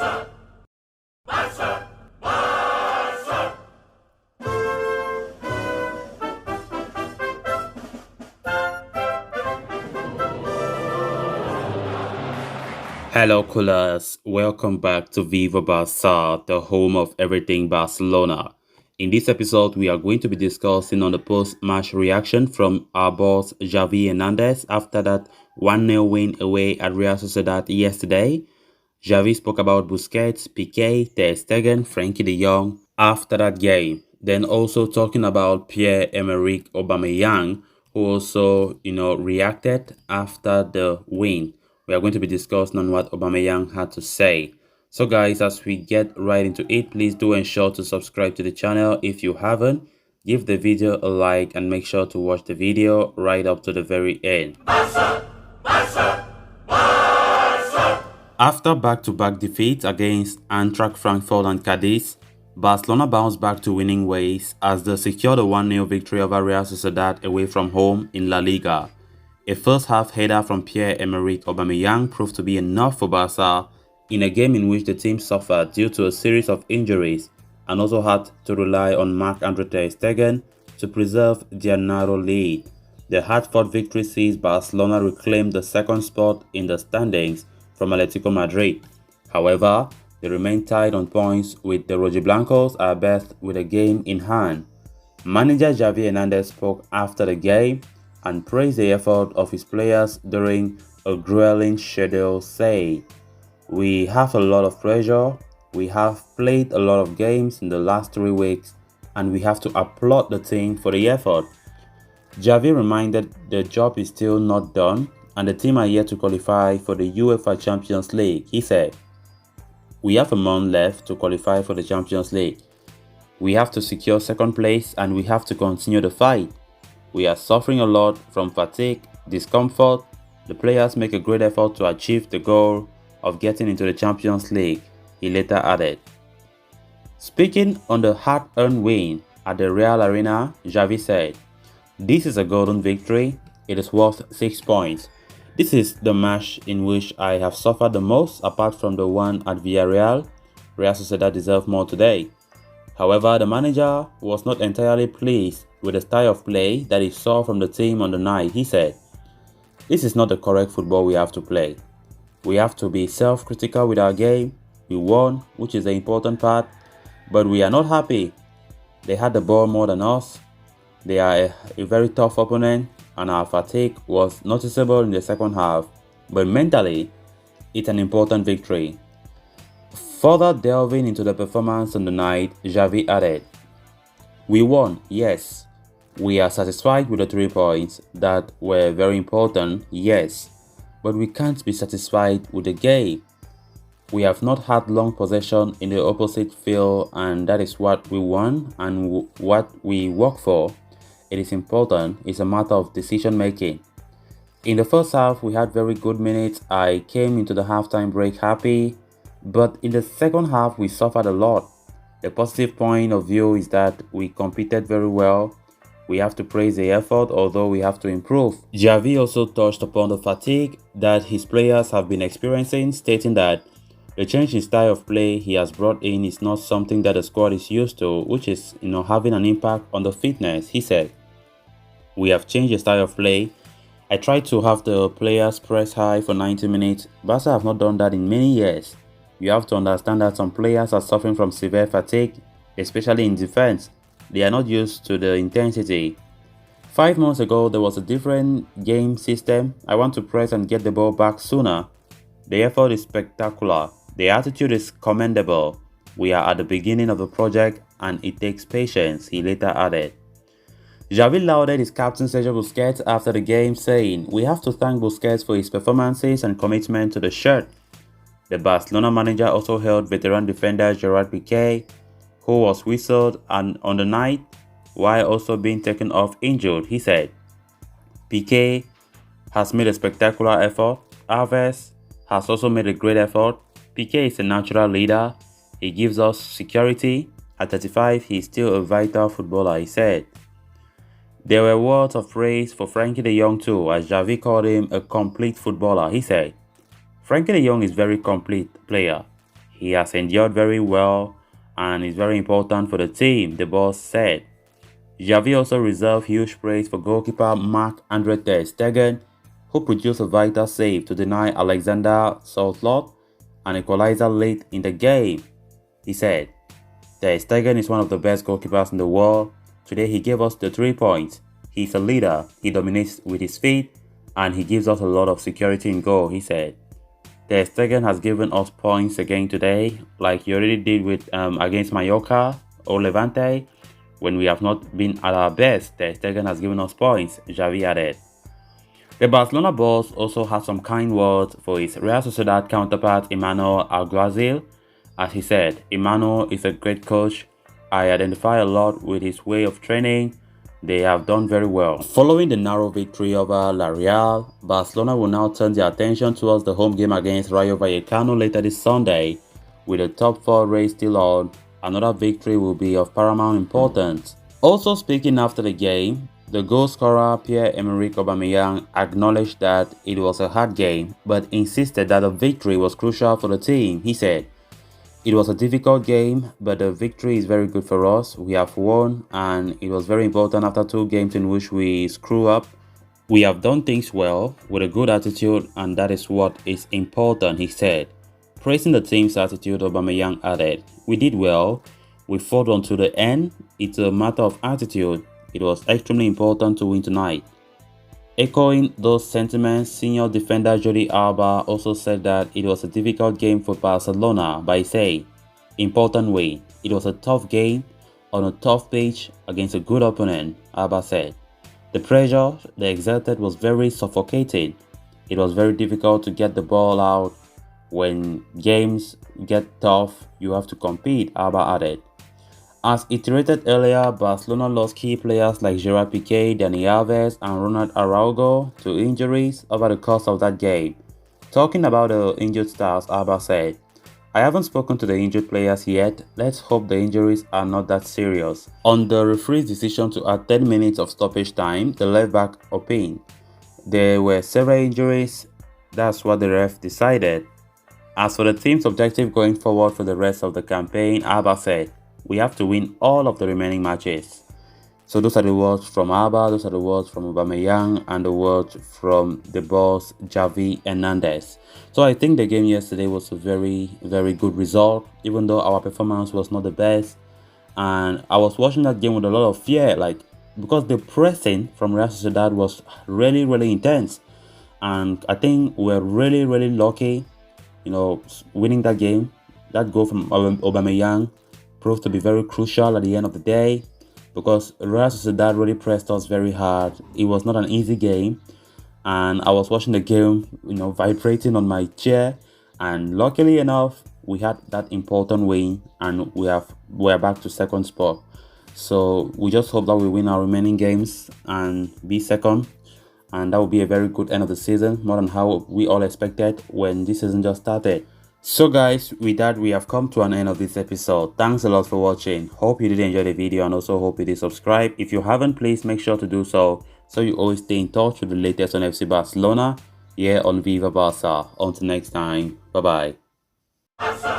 Hello, coolers. Welcome back to Viva Barça, the home of everything Barcelona. In this episode, we are going to be discussing on the post-match reaction from our boss Xavi Hernandez after that 1-0 win away at Real Sociedad yesterday. Xavi spoke about Busquets, Pique, ter Stegen, Frenkie de Jong after that game. Then also talking about Pierre-Emerick Aubameyang, who also, reacted after the win. We are going to be discussing on what Aubameyang had to say. So guys, as we get right into it, please do ensure to subscribe to the channel if you haven't. Give the video a like and make sure to watch the video right up to the very end. After back-to-back defeats against Eintracht Frankfurt and Cadiz, Barcelona bounced back to winning ways as they secured a 1-0 victory over Real Sociedad away from home in La Liga. A first-half header from Pierre-Emerick Aubameyang proved to be enough for Barca in a game in which the team suffered due to a series of injuries and also had to rely on Marc-Andre ter Stegen to preserve their narrow lead. The hard-fought victory sees Barcelona reclaim the second spot in the standings from Atletico Madrid. However, they remain tied on points with the Rojiblancos at best with a game in hand. Manager Xavi Hernandez spoke after the game and praised the effort of his players during a grueling schedule, saying, "We have a lot of pressure, we have played a lot of games in the last 3 weeks, and we have to applaud the team for the effort." Xavi reminded the job is still not done and the team are yet to qualify for the UEFA Champions League. He said, "We have a month left to qualify for the Champions League. We have to secure second place and we have to continue the fight. We are suffering a lot from fatigue, discomfort. The players make a great effort to achieve the goal of getting into the Champions League," he later added. Speaking on the hard-earned win at the Real Arena, Xavi said, "This is a golden victory. It is worth 6 points. This is the match in which I have suffered the most apart from the one at Villarreal. Real Sociedad deserve more today." However, the manager was not entirely pleased with the style of play that he saw from the team on the night. He said, "This is not the correct football we have to play. We have to be self-critical with our game. We won, which is the important part, but we are not happy. They had the ball more than us. They are a very tough opponent and our fatigue was noticeable in the second half, but mentally, it's an important victory." Further delving into the performance on the night, Xavi added, "We won, yes. We are satisfied with the 3 points that were very important, yes. But we can't be satisfied with the game. We have not had long possession in the opposite field and that is what we want and what we work for. It is important, it's a matter of decision making. In the first half, we had very good minutes. I came into the halftime break happy, but in the second half, we suffered a lot. The positive point of view is that we competed very well. We have to praise the effort, although we have to improve." Xavi also touched upon the fatigue that his players have been experiencing, stating that the change in style of play he has brought in is not something that the squad is used to, which is, having an impact on the fitness. He said, "We have changed the style of play. I tried to have the players press high for 90 minutes. Barca have not done that in many years. You have to understand that some players are suffering from severe fatigue, especially in defense. They are not used to the intensity. 5 months ago, there was a different game system. I want to press and get the ball back sooner. The effort is spectacular. The attitude is commendable. We are at the beginning of the project and it takes patience," he later added. Xavi lauded his captain Sergio Busquets after the game, saying, "We have to thank Busquets for his performances and commitment to the shirt." The Barcelona manager also hailed veteran defender Gerard Pique, who was whistled on the night while also being taken off injured. He said, "Pique has made a spectacular effort. Alves has also made a great effort. Pique is a natural leader. He gives us security. At 35, he is still a vital footballer," he said. There were words of praise for Frenkie de Jong too, as Xavi called him a complete footballer. He said, "Frenkie de Jong is a very complete player. He has endured very well and is very important for the team, the boss said. Xavi also reserved huge praise for goalkeeper Marc-Andre ter Stegen, who produced a vital save to deny Alexander Sørloth an equalizer late in the game. He said, "Ter Stegen is one of the best goalkeepers in the world. Today he gave us the 3 points. He's a leader, he dominates with his feet, and he gives us a lot of security in goal," he said. Ter Stegen has given us points again today, like he already did with against Mallorca or Levante. When we have not been at our best, Ter Stegen has given us points, Xavi added. The Barcelona boss also had some kind words for his Real Sociedad counterpart Emmanuel Alguazil. As he said, "Emmanuel is a great coach. I identify a lot with his way of training. They have done very well." Following the narrow victory over La Real, Barcelona will now turn their attention towards the home game against Rayo Vallecano later this Sunday. With the top 4 race still on, another victory will be of paramount importance. Also speaking after the game, the goal scorer Pierre-Emerick Aubameyang acknowledged that it was a hard game, but insisted that the victory was crucial for the team. He said, "It was a difficult game, but the victory is very good for us. We have won, and it was very important after 2 games in which we screw up. We have done things well, with a good attitude, and that is what is important," he said. Praising the team's attitude, Aubameyang added, "We did well. We fought on to the end. It's a matter of attitude. It was extremely important to win tonight." Echoing those sentiments, senior defender Jordi Alba also said that it was a difficult game for Barcelona by saying, "Important win. It was a tough game on a tough pitch against a good opponent," Alba said. "The pressure they exerted was very suffocating. It was very difficult to get the ball out. When games get tough, you have to compete," Alba added. As iterated earlier, Barcelona lost key players like Gerard Pique, Dani Alves, and Ronald Araujo to injuries over the course of that game. Talking about the injured stars, Alba said, "I haven't spoken to the injured players yet. Let's hope the injuries are not that serious." On the referee's decision to add 10 minutes of stoppage time, the left-back opined, "There were several injuries. That's what the ref decided." As for the team's objective going forward for the rest of the campaign, Alba said, "We have to win all of the remaining matches." So those are the words from Alba, those are the words from Aubameyang, and the words from the boss Xavi Hernandez. So I think the game yesterday was a very, very good result, even though our performance was not the best. And I was watching that game with a lot of fear, because the pressing from Real Sociedad was really, really intense. And I think we're really, really lucky, winning that game. That goal from Aubameyang proved to be very crucial at the end of the day, because Real Sociedad really pressed us very hard. It was not an easy game, and I was watching the game, vibrating on my chair, and luckily enough, we had that important win, and we're back to second spot. So we just hope that we win our remaining games and be second, and that will be a very good end of the season, more than how we all expected when this season just started. So guys, with that, we have come to an end of this episode. Thanks a lot for watching. Hope you did enjoy the video, and also hope you did subscribe. If you haven't, please make sure to do so you always stay in touch with the latest on FC Barcelona here on Viva Barca. Until next time, bye bye.